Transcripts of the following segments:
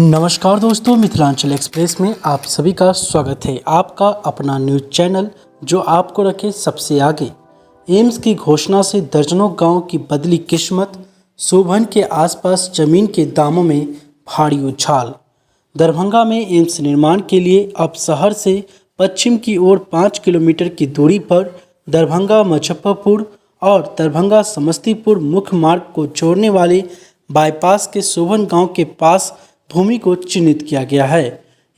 नमस्कार दोस्तों, मिथिलांचल एक्सप्रेस में आप सभी का स्वागत है। आपका अपना न्यूज़ चैनल जो आपको रखे सबसे आगे। एम्स की घोषणा से दर्जनों गांव की बदली किस्मत। सोबन के आसपास जमीन के दामों में भारी उछाल। दरभंगा में एम्स निर्माण के लिए अब शहर से पश्चिम की ओर 5 किलोमीटर की दूरी पर दरभंगा मुजफ्फरपुर और दरभंगा समस्तीपुर मुख्य मार्ग को जोड़ने वाले बाईपास के सोबन गांव के पास भूमि को चिन्हित किया गया है।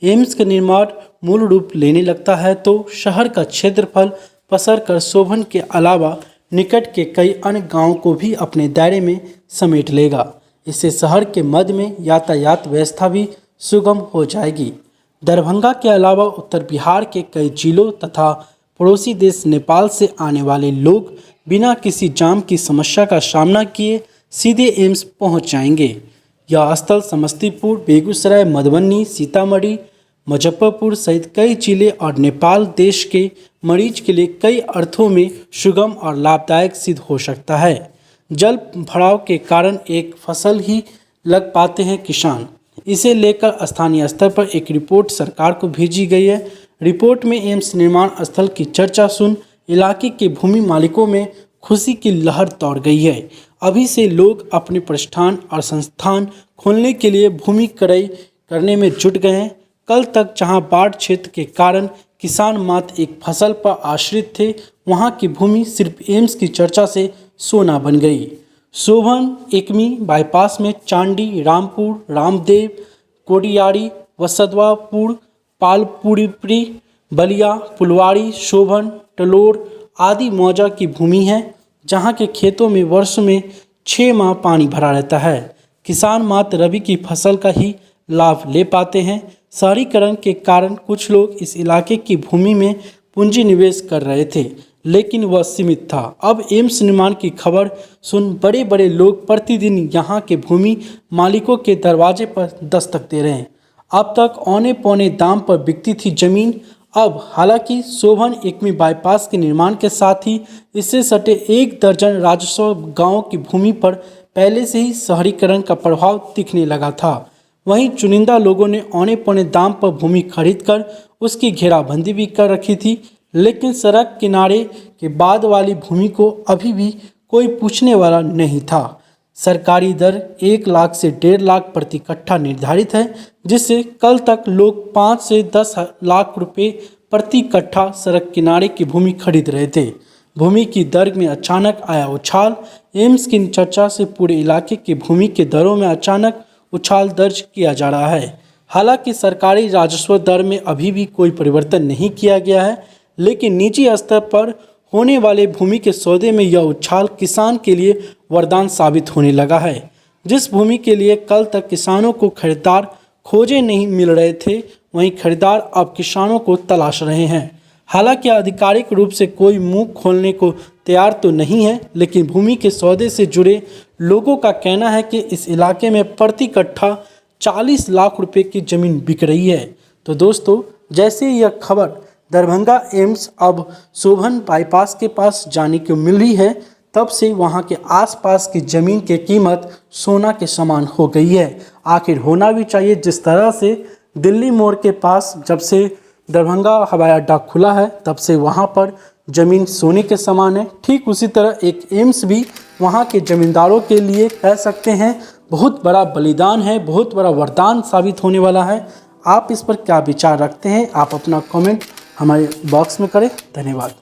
एम्स का निर्माण मूल रूप लेने लगता है तो शहर का क्षेत्रफल पसर कर सोबन के अलावा निकट के कई अन्य गांवों को भी अपने दायरे में समेट लेगा। इससे शहर के मध्य में यातायात व्यवस्था भी सुगम हो जाएगी। दरभंगा के अलावा उत्तर बिहार के कई जिलों तथा पड़ोसी देश नेपाल से आने वाले लोग बिना किसी जाम की समस्या का सामना किए सीधे एम्स पहुंच जाएंगे। यह स्थल समस्तीपुर, बेगूसराय, मधुबनी, सीतामढ़ी, मुजफ्फरपुर सहित कई जिले और नेपाल देश के मरीज के लिए कई अर्थों में सुगम और लाभदायक सिद्ध हो सकता है। जल भराव के कारण एक फसल ही लग पाते हैं किसान। इसे लेकर स्थानीय स्तर पर एक रिपोर्ट सरकार को भेजी गई है। रिपोर्ट में एम्स निर्माण स्थल की चर्चा सुन इलाके के भूमि मालिकों में खुशी की लहर दौड़ गई है। अभी से लोग अपने प्रतिष्ठान और संस्थान खोलने के लिए भूमि क्रय करने में जुट गए हैं। कल तक जहां बाढ़ क्षेत्र के कारण किसान मात्र एक फसल पर आश्रित थे, वहां की भूमि सिर्फ एम्स की चर्चा से सोना बन गई। सोबन एकमी बाईपास में चांडी, रामपुर, रामदेव, कोडियारी, वसदवापुर, पालपुरी, बलिया, फुलवाड़ी, सोबन, टलोर आदि मौजा की भूमि है, जहां के खेतों में वर्ष में 6 माह पानी भरा रहता है। किसान मात्र रबी की फसल का ही लाभ ले पाते हैं। शहरीकरण के कारण कुछ लोग इस इलाके की भूमि में पूंजी निवेश कर रहे थे, लेकिन वह सीमित था। अब एम्स निर्माण की खबर सुन बड़े बड़े लोग प्रतिदिन यहां के भूमि मालिकों के दरवाजे पर दस्तक दे रहे हैं। अब तक औने पौने दाम पर बिकती थी जमीन। अब हालांकि सोबन एकमी बाईपास के निर्माण के साथ ही इससे सटे 1 दर्जन राजस्व गांवों की भूमि पर पहले से ही शहरीकरण का प्रभाव दिखने लगा था। वहीं चुनिंदा लोगों ने औने पौने दाम पर भूमि खरीदकर उसकी घेराबंदी भी कर रखी थी, लेकिन सड़क किनारे के बाद वाली भूमि को अभी भी कोई पूछने वाला नहीं था। सरकारी दर 1 लाख से 1.5 लाख प्रति कट्ठा निर्धारित है, जिससे कल तक लोग 5 से 10 लाख रुपए प्रति कट्ठा सड़क किनारे की भूमि खरीद रहे थे। भूमि की दर में अचानक आया उछाल। एम्स की चर्चा से पूरे इलाके की भूमि के दरों में अचानक उछाल दर्ज किया जा रहा है। हालांकि सरकारी राजस्व दर में अभी भी कोई परिवर्तन नहीं किया गया है, लेकिन निजी स्तर पर होने वाले भूमि के सौदे में यह उछाल किसान के लिए वरदान साबित होने लगा है। जिस भूमि के लिए कल तक किसानों को खरीदार खोजे नहीं मिल रहे थे, वहीं खरीदार अब किसानों को तलाश रहे हैं। हालांकि आधिकारिक रूप से कोई मुंह खोलने को तैयार तो नहीं है, लेकिन भूमि के सौदे से जुड़े लोगों का कहना है कि इस इलाके में प्रति कट्ठा 40 लाख रुपए की ज़मीन बिक रही है। तो दोस्तों, जैसे यह खबर दरभंगा एम्स अब सोबन बाईपास के पास जाने को मिल रही है, तब से वहां के आसपास की ज़मीन की कीमत सोना के समान हो गई है। आखिर होना भी चाहिए। जिस तरह से दिल्ली मोड़ के पास जब से दरभंगा हवाई अड्डा खुला है, तब से वहां पर ज़मीन सोने के समान है। ठीक उसी तरह एक एम्स भी वहां के ज़मींदारों के लिए कह सकते हैं बहुत बड़ा बलिदान है, बहुत बड़ा वरदान साबित होने वाला है। आप इस पर क्या विचार रखते हैं? आप अपना कमेंट हमारे बॉक्स में करें। धन्यवाद।